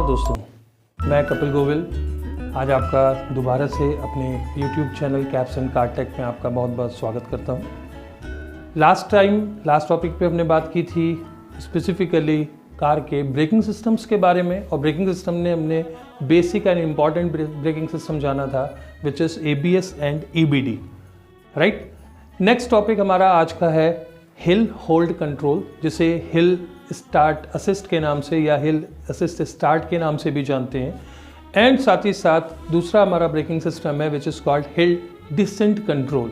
नमस्कार दोस्तों, मैं कपिल गोविल आज आपका दोबारा से अपने YouTube channel caps and car take में आपका बहुत बहुत स्वागत करता हूं। लास्ट टॉपिक पे हमने बात की थी स्पेसिफिकली कार के ब्रेकिंग सिस्टम्स के बारे में, और ब्रेकिंग सिस्टम ने हमने basic and important braking system जाना था which is ABS and EBD, right. Next topic हमारा आज का है हिल होल्ड कंट्रोल, जिसे हिल स्टार्ट असिस्ट के नाम से या हिल असिस्ट स्टार्ट के नाम से भी जानते हैं। एंड साथ ही साथ दूसरा हमारा ब्रेकिंग सिस्टम है which is called hill descent control,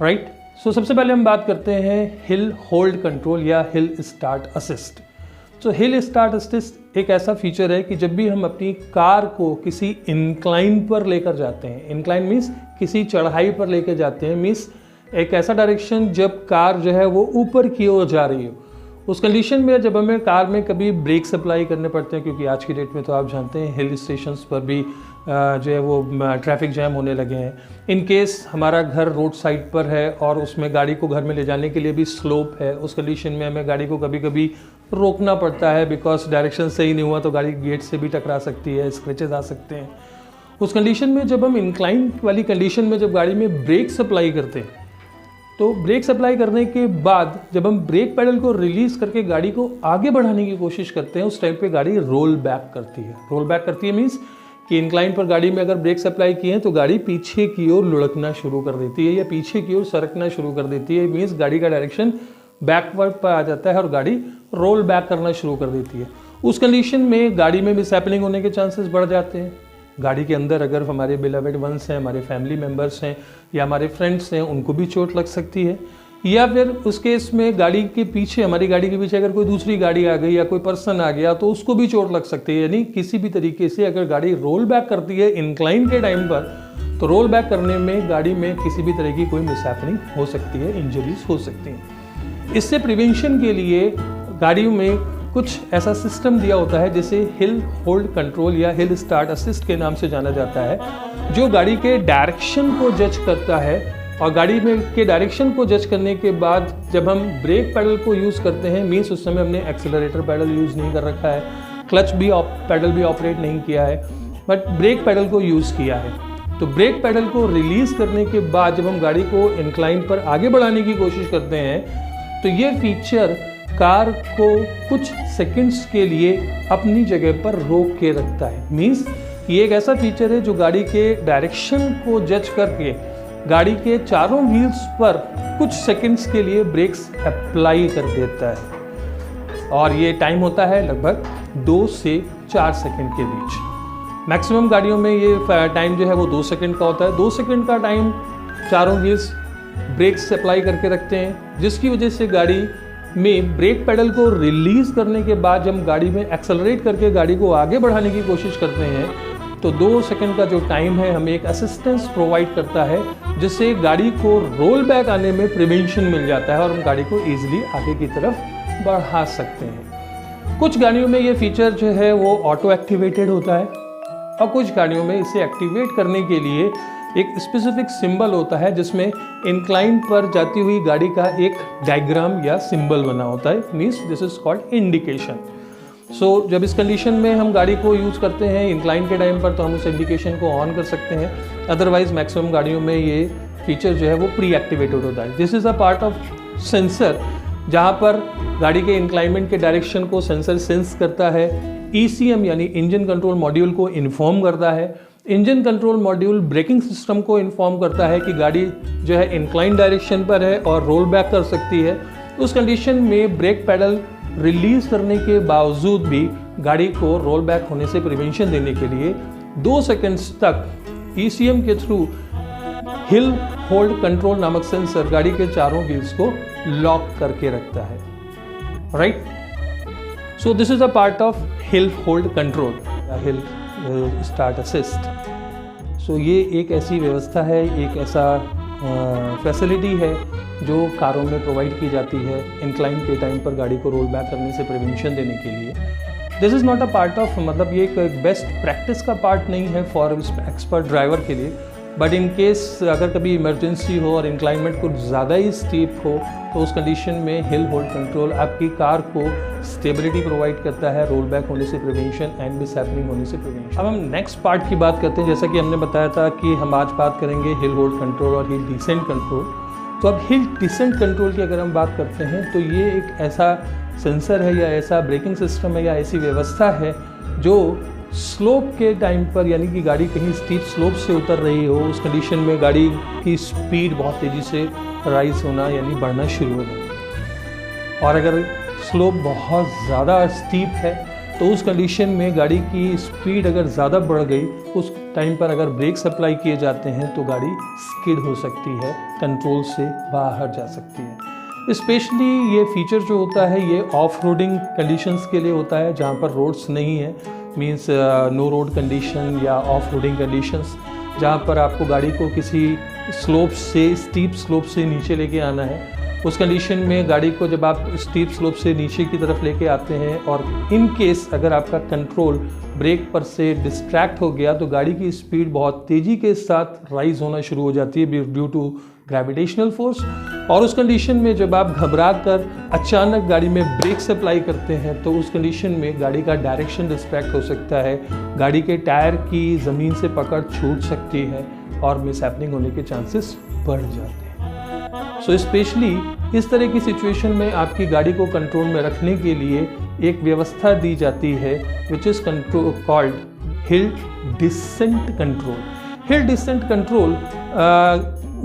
right. So सबसे पहले हम बात करते हैं हिल होल्ड कंट्रोल या हिल स्टार्ट असिस्ट। तो हिल स्टार्ट असिस्ट एक ऐसा फीचर है कि जब भी हम अपनी कार को किसी इंक्लाइन पर लेकर जाते हैं, इंक्लाइन मीन्स किसी चढ़ाई पर लेकर जाते हैं, मीन्स एक ऐसा डायरेक्शन जब कार जो है वो ऊपर की ओर जा रही हो, उस कंडीशन में जब हमें कार में कभी ब्रेक अप्लाई करने पड़ते हैं, क्योंकि आज की डेट में तो आप जानते हैं हिल स्टेशंस पर भी जो है वो ट्रैफिक जैम होने लगे हैं। इन केस हमारा घर रोड साइड पर है और उसमें गाड़ी को घर में ले जाने के लिए भी स्लोप है, उस कंडीशन में हमें गाड़ी को कभी कभी रोकना पड़ता है बिकॉज डायरेक्शन सही नहीं हुआ तो गाड़ी गेट से भी टकरा सकती है, स्क्रैचेज आ सकते हैं। उस कंडीशन में जब हम इंक्लाइन वाली कंडीशन में जब गाड़ी में ब्रेक अप्लाई करते हैं, तो ब्रेक अप्लाई करने के बाद जब हम ब्रेक पेडल को रिलीज करके गाड़ी को आगे बढ़ाने की कोशिश करते हैं, उस टाइम पे गाड़ी रोल बैक करती है। रोल बैक करती है मीन्स कि इंक्लाइन पर गाड़ी में अगर ब्रेक अप्लाई किए हैं तो गाड़ी पीछे की ओर लुढ़कना शुरू कर देती है या पीछे की ओर सरकना शुरू कर देती है। मीन्स गाड़ी का डायरेक्शन बैकवर्ड पर आ जाता है और गाड़ी रोल बैक करना शुरू कर देती है। उस कंडीशन में गाड़ी में मिसहैपनिंग होने के चांसेस बढ़ जाते हैं। गाड़ी के अंदर अगर हमारे बिलवेड वंस हैं, हमारे फैमिली मेम्बर्स हैं या हमारे फ्रेंड्स हैं, उनको भी चोट लग सकती है। या फिर उस केस में गाड़ी के पीछे, हमारी गाड़ी के पीछे अगर कोई दूसरी गाड़ी आ गई या कोई पर्सन आ गया तो उसको भी चोट लग सकती है। यानी किसी भी तरीके से अगर गाड़ी रोल बैक करती है इंक्लाइन के टाइम पर, तो रोल बैक करने में गाड़ी में किसी भी तरह की कोई मिसहैपनिंग हो सकती है, इंजरीज हो सकती हैं। इससे प्रिवेंशन के लिए गाड़ियों में कुछ ऐसा सिस्टम दिया होता है जिसे हिल होल्ड कंट्रोल या हिल स्टार्ट असिस्ट के नाम से जाना जाता है, जो गाड़ी के डायरेक्शन को जज करता है। और गाड़ी में के डायरेक्शन को जज करने के बाद जब हम ब्रेक पैडल को यूज़ करते हैं, मीन्स उस समय हमने एक्सेलरेटर पैडल यूज़ नहीं कर रखा है, क्लच भी पैडल भी ऑपरेट नहीं किया है, बट ब्रेक पैडल को यूज़ किया है। तो ब्रेक पैडल को रिलीज़ करने के बाद जब हम गाड़ी को इंक्लाइन पर आगे बढ़ाने की कोशिश करते हैं, तो ये फीचर कार को कुछ सेकंड्स के लिए अपनी जगह पर रोक के रखता है। मीन्स ये एक ऐसा फीचर है जो गाड़ी के डायरेक्शन को जज करके गाड़ी के चारों व्हील्स पर कुछ सेकंड्स के लिए ब्रेक्स अप्लाई कर देता है। और ये टाइम होता है लगभग 2 से 4 सेकंड के बीच। मैक्सिमम गाड़ियों में ये टाइम जो है वो 2 सेकंड का होता है। 2 सेकंड का टाइम चारों व्हील्स ब्रेक्स अप्लाई करके रखते हैं, जिसकी वजह से गाड़ी में ब्रेक पेडल को रिलीज करने के बाद जब हम गाड़ी में एक्सेलरेट करके गाड़ी को आगे बढ़ाने की कोशिश करते हैं, तो 2 सेकंड का जो टाइम है हमें एक असिस्टेंस प्रोवाइड करता है, जिससे गाड़ी को रोल बैक आने में प्रिवेंशन मिल जाता है और हम गाड़ी को ईजिली आगे की तरफ बढ़ा सकते हैं। कुछ गाड़ियों में ये फीचर जो है वो ऑटो एक्टिवेटेड होता है और कुछ गाड़ियों में इसे एक्टिवेट करने के लिए एक स्पेसिफिक सिंबल होता है, जिसमें इंक्लाइन पर जाती हुई गाड़ी का एक डायग्राम या सिंबल बना होता है। Means this is called indication. So जब इस कंडीशन में हम गाड़ी को यूज़ करते हैं इंक्लाइन के टाइम पर, तो हम उस इंडिकेशन को ऑन कर सकते हैं। अदरवाइज मैक्सिमम गाड़ियों में ये फीचर जो है वो प्री एक्टिवेटेड होता है। This is a part of sensor, जहाँ पर गाड़ी के इंक्लाइनमेंट के डायरेक्शन को सेंसर सेंस करता है। ECM यानी इंजन कंट्रोल मॉड्यूल को इन्फॉर्म करता है। Engine control module braking system को इन्फॉर्म करता है कि गाड़ी जो है इंक्लाइन डायरेक्शन पर है और रोल बैक कर सकती है। उस कंडीशन में ब्रेक पैडल रिलीज करने के बावजूद भी गाड़ी को रोल बैक होने से प्रिवेंशन देने के लिए 2 सेकंड्स तक ECM के थ्रू हिल होल्ड कंट्रोल नामक सेंसर गाड़ी के चारों व्हील्स को लॉक करके रखता है, right. So this is a part of hill hold control, hill start assist. So ये एक ऐसी व्यवस्था है, एक ऐसा फैसिलिटी है जो कारों में प्रोवाइड की जाती है इंक्लाइन के टाइम पर गाड़ी को रोल बैक करने से प्रिवेंशन देने के लिए। This is not a part of, मतलब ये एक बेस्ट प्रैक्टिस का पार्ट नहीं है फॉर एक्सपर्ट ड्राइवर के लिए, बट इन केस अगर कभी इमरजेंसी हो और इंक्लाइनमेंट कुछ ज़्यादा ही स्टीप हो तो उस कंडीशन में हिल होल्ड कंट्रोल आपकी कार को स्टेबिलिटी प्रोवाइड करता है, रोल बैक होने से प्रिवेंशन एंड मिसहैपनिंग होने से प्रिवेंशन। अब हम नेक्स्ट पार्ट की बात करते हैं। जैसा कि हमने बताया था कि हम आज बात करेंगे हिल होल्ड कंट्रोल और हिल डिसेंट कंट्रोल। तो अब हिल डिसेंट कंट्रोल की अगर हम बात करते हैं तो ये एक ऐसा सेंसर है या ऐसा ब्रेकिंग सिस्टम है या ऐसी व्यवस्था है जो स्लोप के टाइम पर, यानी कि गाड़ी कहीं स्टीप स्लोप से उतर रही हो, उस कंडीशन में गाड़ी की स्पीड बहुत तेज़ी से राइज होना यानी बढ़ना शुरू हो जाती है। और अगर स्लोप बहुत ज़्यादा स्टीप है तो उस कंडीशन में गाड़ी की स्पीड अगर ज़्यादा बढ़ गई, उस टाइम पर अगर ब्रेक्स अप्लाई किए जाते हैं तो गाड़ी स्किड हो सकती है, कंट्रोल से बाहर जा सकती है। स्पेशली ये फीचर जो होता है ये ऑफ रोडिंग कंडीशंस के लिए होता है, जहाँ पर रोड्स नहीं है, मीन्स नो रोड कंडीशन या ऑफ रोडिंग कंडीशंस, जहाँ पर आपको गाड़ी को किसी स्लोप से, स्टीप स्लोप से नीचे लेके आना है। उस कंडीशन में गाड़ी को जब आप स्टीप स्लोप से नीचे की तरफ लेके आते हैं और इन केस अगर आपका कंट्रोल ब्रेक पर से डिस्ट्रैक्ट हो गया तो गाड़ी की स्पीड बहुत तेज़ी के साथ राइज होना शुरू हो जाती है ड्यू टू ग्रेविटेशनल फोर्स। और उस कंडीशन में जब आप घबरा कर अचानक गाड़ी में ब्रेक्स अप्लाई करते हैं तो उस कंडीशन में गाड़ी का डायरेक्शन डिस्ट्रैक्ट हो सकता है, गाड़ी के टायर की ज़मीन से पकड़ छूट सकती है और मिसहैपनिंग होने के चांसेस बढ़ जाते हैं। सो स्पेशली इस तरह की सिचुएशन में आपकी गाड़ी को कंट्रोल में रखने के लिए एक व्यवस्था दी जाती है which is called hill descent control. Hill descent control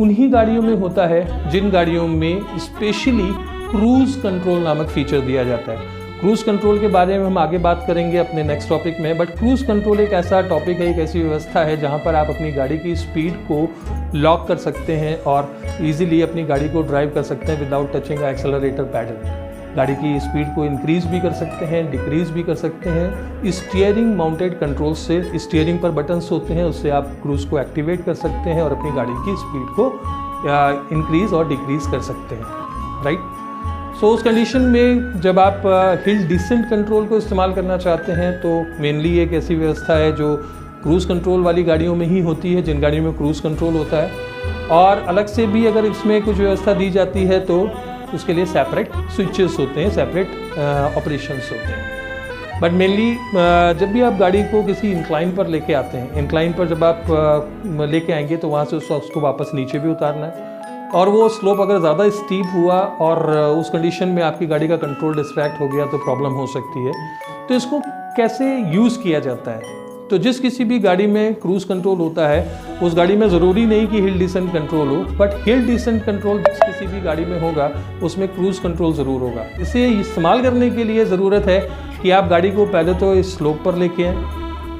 उन्हीं गाड़ियों में होता है जिन गाड़ियों में स्पेशली क्रूज कंट्रोल नामक फीचर दिया जाता है। क्रूज कंट्रोल के बारे में हम आगे बात करेंगे अपने नेक्स्ट टॉपिक में, बट क्रूज कंट्रोल एक ऐसा टॉपिक है, एक ऐसी व्यवस्था है जहां पर आप अपनी गाड़ी की स्पीड को लॉक कर सकते हैं और इजीली अपनी गाड़ी को ड्राइव कर सकते हैं विदाउट टचिंग एक्सेलरेटर पैडल। गाड़ी की स्पीड को इंक्रीज भी कर सकते हैं, डिक्रीज भी कर सकते हैं। स्टीयरिंग माउंटेड कंट्रोल से, स्टीयरिंग पर बटन्स होते हैं, उससे आप क्रूज को एक्टिवेट कर सकते हैं और अपनी गाड़ी की स्पीड को इंक्रीज और डिक्रीज कर सकते हैं, राइट। सो उस कंडीशन में जब आप हिल डिसेंट कंट्रोल को इस्तेमाल करना चाहते हैं तो मेनली एक ऐसी व्यवस्था है जो क्रूज़ कंट्रोल वाली गाड़ियों में ही होती है, जिन गाड़ियों में क्रूज़ कंट्रोल होता है। और अलग से भी अगर इसमें कुछ व्यवस्था दी जाती है तो उसके लिए सेपरेट स्विचेस होते हैं, सेपरेट ऑपरेशंस होते हैं। बट मेनली जब भी आप गाड़ी को किसी इंक्लाइन पर लेके आते हैं, इंक्लाइन पर जब आप लेके आएंगे तो वहाँ से उसको वापस नीचे भी उतारना है। और वो स्लोप अगर ज़्यादा स्टीप हुआ और उस कंडीशन में आपकी गाड़ी का कंट्रोल डिस्ट्रैक्ट हो गया तो प्रॉब्लम हो सकती है। तो इसको कैसे यूज़ किया जाता है? तो जिस किसी भी गाड़ी में क्रूज़ कंट्रोल होता है उस गाड़ी में ज़रूरी नहीं कि हिल डिसेंट कंट्रोल हो, बट हिल डिसेंट कंट्रोल जिस किसी भी गाड़ी में होगा उसमें क्रूज़ कंट्रोल ज़रूर होगा। इसे इस्तेमाल करने के लिए ज़रूरत है कि आप गाड़ी को पहले तो इस स्लोप पर लेके आएँ,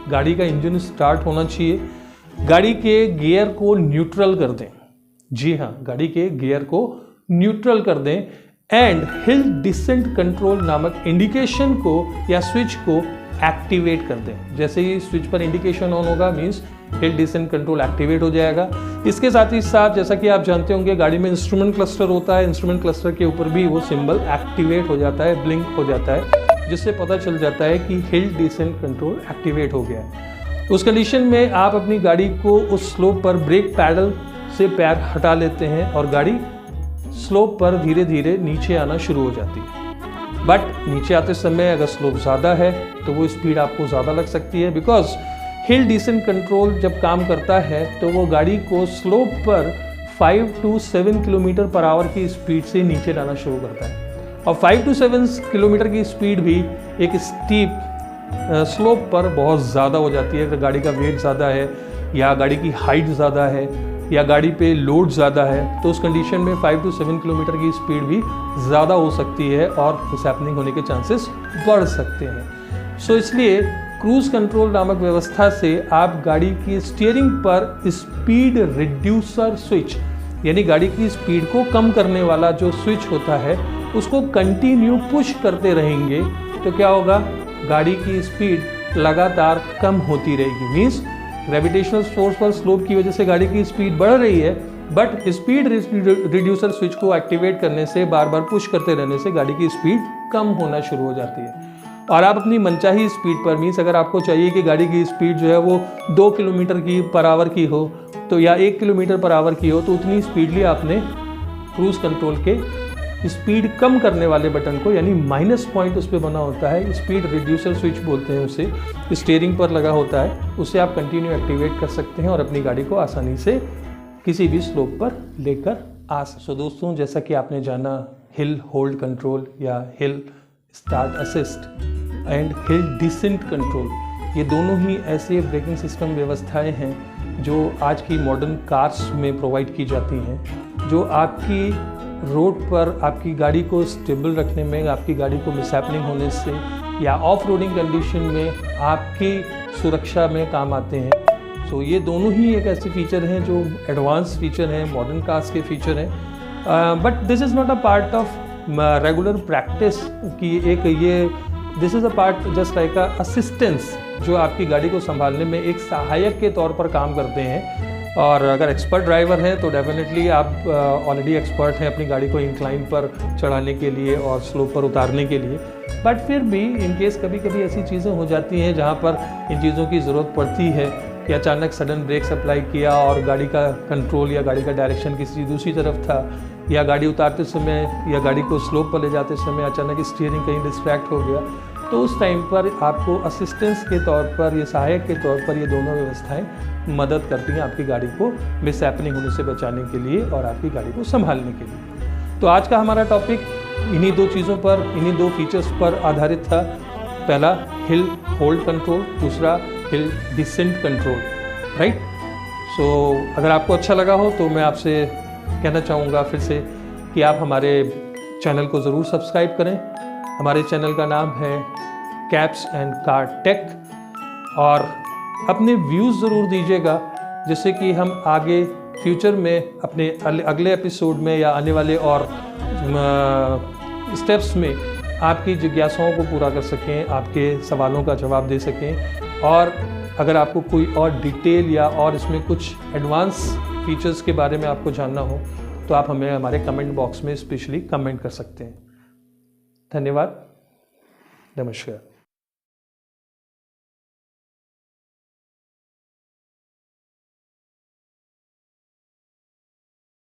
गाड़ी का इंजन स्टार्ट होना चाहिए, गाड़ी के गियर को न्यूट्रल कर दें, जी हाँ, गाड़ी के गियर को न्यूट्रल कर दें एंड हिल डिसेंट कंट्रोल नामक इंडिकेशन को या स्विच को एक्टिवेट कर दें। जैसे ही स्विच पर इंडिकेशन ऑन होगा मींस हिल डिसेंट कंट्रोल एक्टिवेट हो जाएगा। इसके साथ ही साथ जैसा कि आप जानते होंगे गाड़ी में इंस्ट्रूमेंट क्लस्टर होता है, इंस्ट्रूमेंट क्लस्टर के ऊपर भी वो सिंबल एक्टिवेट हो जाता है, ब्लिंक हो जाता है, जिससे पता चल जाता है कि हिल डिसेंट कंट्रोल एक्टिवेट हो गया है। उस कंडीशन में आप अपनी गाड़ी को उस स्लोप पर ब्रेक पैडल से पैर हटा लेते हैं और गाड़ी स्लोप पर धीरे धीरे नीचे आना शुरू हो जाती है। बट नीचे आते समय अगर स्लोप ज़्यादा है तो वो स्पीड आपको ज़्यादा लग सकती है, बिकॉज हिल डिसेंट कंट्रोल जब काम करता है तो वो गाड़ी को स्लोप पर 5 to 7 किलोमीटर पर आवर की स्पीड से नीचे लाना शुरू करता है। और 5 to 7 किलोमीटर की स्पीड भी एक स्टीप स्लोप पर बहुत ज़्यादा हो जाती है। अगर गाड़ी का वेट ज़्यादा है या गाड़ी की हाइट ज़्यादा है या गाड़ी पे लोड ज़्यादा है तो उस कंडीशन में 5 to 7 किलोमीटर की स्पीड भी ज़्यादा हो सकती है और मिसहैपनिंग होने के चांसेस बढ़ सकते हैं। सो इसलिए क्रूज़ कंट्रोल नामक व्यवस्था से आप गाड़ी की स्टीयरिंग पर स्पीड रिड्यूसर स्विच, यानी गाड़ी की स्पीड को कम करने वाला जो स्विच होता है उसको कंटिन्यू पुश करते रहेंगे तो क्या होगा, गाड़ी की स्पीड लगातार कम होती रहेगी। मीन्स ग्रेविटेशनल फोर्स पर स्लोप की वजह से गाड़ी की स्पीड बढ़ रही है, बट स्पीड रिड्यूसर स्विच को एक्टिवेट करने से, बार बार पुश करते रहने से गाड़ी की स्पीड कम होना शुरू हो जाती है। और आप अपनी मनचाही स्पीड पर, मीन्स अगर आपको चाहिए कि गाड़ी की स्पीड जो है वो 2 किलोमीटर की पर आवर की हो तो या 1 किलोमीटर पर आवर की हो तो उतनी स्पीडली आपने क्रूज़ कंट्रोल के स्पीड कम करने वाले बटन को, यानी माइनस पॉइंट उस पर बना होता है, स्पीड रिड्यूसर स्विच बोलते हैं उसे, स्टीयरिंग पर लगा होता है, उसे आप कंटिन्यू एक्टिवेट कर सकते हैं और अपनी गाड़ी को आसानी से किसी भी स्लोप पर लेकर आ सकते। सो दोस्तों, जैसा कि आपने जाना हिल होल्ड कंट्रोल या हिल start assist and hill descent control, ये दोनों ही ऐसे ब्रेकिंग सिस्टम व्यवस्थाएं हैं जो आज की मॉडर्न कार्स में प्रोवाइड की जाती हैं, जो आपकी रोड पर आपकी गाड़ी को स्टेबल रखने में, आपकी गाड़ी को मिसहैपनिंग होने से या ऑफ रोडिंग कंडीशन में आपकी सुरक्षा में काम आते हैं। सो ये दोनों ही एक ऐसे फीचर हैं जो एडवांस फीचर हैं, मॉडर्न कार्स के फीचर हैं, but this is not a part of regular practice की एक ये this is a part just like a assistance जो आपकी गाड़ी को संभालने में एक सहायक के तौर पर काम करते हैं। और अगर एक्सपर्ट ड्राइवर हैं तो डेफिनेटली आप ऑलरेडी एक्सपर्ट हैं अपनी गाड़ी को इंक्लाइन पर चढ़ाने के लिए और स्लोप पर उतारने के लिए, बट फिर भी इन केस कभी कभी ऐसी चीज़ें हो जाती हैं जहाँ पर इन चीज़ों की ज़रूरत पड़ती है कि अचानक सडन ब्रेक अप्लाई किया और गाड़ी का कंट्रोल या गाड़ी का डायरेक्शन किसी दूसरी तरफ था, या गाड़ी उतारते समय या गाड़ी को स्लोप पर ले जाते समय अचानक स्टीयरिंग कहीं डिस्ट्रैक्ट हो गया, तो उस टाइम पर आपको असिस्टेंस के तौर पर, ये सहायक के तौर पर ये दोनों व्यवस्थाएं मदद करती हैं आपकी गाड़ी को मिसहैपनिंग होने से बचाने के लिए और आपकी गाड़ी को संभालने के लिए। तो आज का हमारा टॉपिक इन्हीं दो चीज़ों पर, इन्हीं दो फीचर्स पर आधारित था। पहला हिल होल्ड कंट्रोल, दूसरा हिल डिसेंट कंट्रोल, राइट। सो अगर आपको अच्छा लगा हो तो मैं आपसे कहना चाहूँगा फिर से कि आप हमारे चैनल को ज़रूर सब्सक्राइब करें। हमारे चैनल का नाम है कैप्स एंड कार टेक, और अपने व्यूज़ ज़रूर दीजिएगा जिससे कि हम आगे फ्यूचर में अपने अगले एपिसोड में या आने वाले और स्टेप्स में आपकी जिज्ञासाओं को पूरा कर सकें, आपके सवालों का जवाब दे सकें। और अगर आपको कोई और डिटेल या और इसमें कुछ एडवांस फीचर्स के बारे में आपको जानना हो तो आप हमें हमारे कमेंट बॉक्स में स्पेशली कमेंट कर सकते हैं। धन्यवाद, नमस्कार।